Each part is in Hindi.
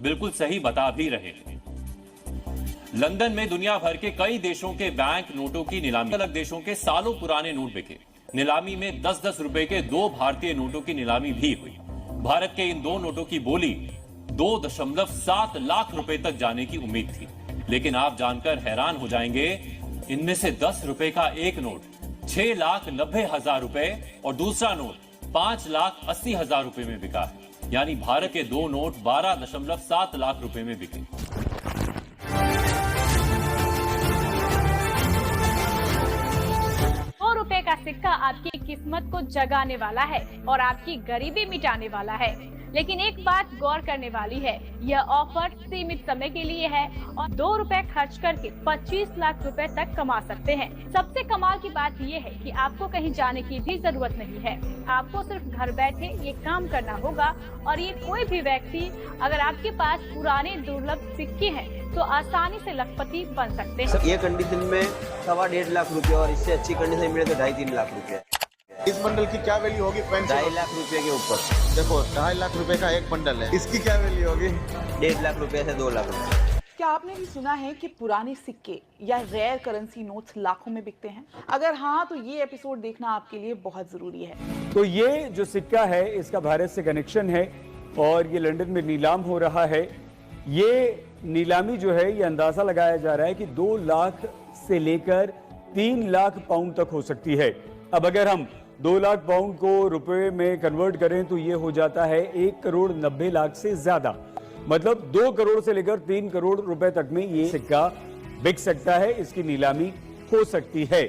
बिल्कुल सही बता भी रहे हैं। लंदन में दुनिया भर के कई देशों के बैंक नोटों की नीलामी, अलग देशों के सालों पुराने नोट बिके। नीलामी में 10-10 रुपए के 2 भारतीय नोटों की नीलामी भी हुई। भारत के इन 2 नोटों की बोली 2.7 लाख रुपए तक जाने की उम्मीद थी, लेकिन आप जानकर हैरान हो जाएंगे, इनमें से 10 रुपए का एक नोट 6,90,000 रुपए और दूसरा नोट 5,80,000 रुपए में बिका है। यानी भारत के 2 नोट 12.7 लाख रुपए में बिके। ₹100 का सिक्का आपकी किस्मत को जगाने वाला है और आपकी गरीबी मिटाने वाला है। लेकिन एक बात गौर करने वाली है, यह ऑफर सीमित समय के लिए है और ₹2 खर्च करके 25 लाख रुपए तक कमा सकते हैं। सबसे कमाल की बात यह है कि आपको कहीं जाने की भी जरूरत नहीं है। आपको सिर्फ घर बैठे ये काम करना होगा और ये कोई भी व्यक्ति, अगर आपके पास पुराने दुर्लभ सिक्के हैं तो आसानी से लखपति बन सकते हैं। ये कंडीशन में 1.5 लाख रुपए और इससे अच्छी कंडीशन मिले तो 2.5-3 लाख रुपए। इस बंडल की क्या वैल्यू होगी? 2.5 लाख रुपए के ऊपर। देखो 2.5 लाख रुपए का एक बंडल है, इसकी क्या वैल्यू होगी? 1.5 लाख रुपए से 2 लाख रुपए। क्या आपने भी सुना है कि पुराने सिक्के या रेयर करेंसी नोट्स लाखों में बिकते हैं? अगर हाँ, तो ये एपिसोड देखना आपके लिए बहुत जरूरी है। तो ये जो सिक्का है इसका भारत से कनेक्शन है और ये लंदन में नीलाम हो रहा है। ये नीलामी जो है ये अंदाजा लगाया जा रहा है कि 2 लाख से लेकर 3 लाख पाउंड तक हो सकती है। अब अगर हम 2 लाख पाउंड को रुपए में कन्वर्ट करें तो ये हो जाता है 1,90,00,000 से ज्यादा। मतलब 2 करोड़ से लेकर 3 करोड़ रुपए तक में ये सिक्का बिक सकता है, इसकी नीलामी हो सकती है।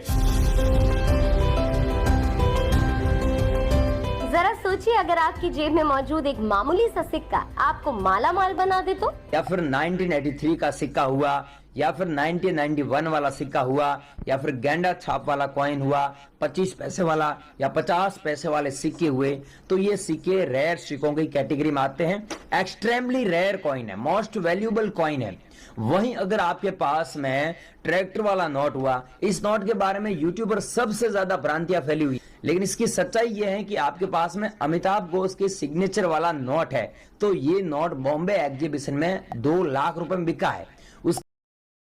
जरा सोचिए, अगर आपकी जेब में मौजूद एक मामूली सा सिक्का आपको माला माल बना दे तो? या फिर 1983 का सिक्का हुआ, या फिर 1991 वाला सिक्का हुआ, या फिर गेंडा छाप वाला कॉइन हुआ, 25 पैसे वाला या 50 पैसे वाले सिक्के हुए, तो ये सिक्के रेयर सिक्कों की कैटेगरी में आते हैं। एक्सट्रीमली रेयर कॉइन है, मोस्ट वैल्यूएबल कॉइन है। वहीं अगर आपके पास में ट्रैक्टर वाला नोट हुआ, इस नोट के बारे में यूट्यूबर सबसे ज्यादा भ्रांतियां फैली हुई, लेकिन इसकी सच्चाई यह है कि आपके पास में अमिताभ घोष के सिग्नेचर वाला नोट है, तो ये नोट बॉम्बे एग्जीबिशन में 2 लाख रुपए में बिका है।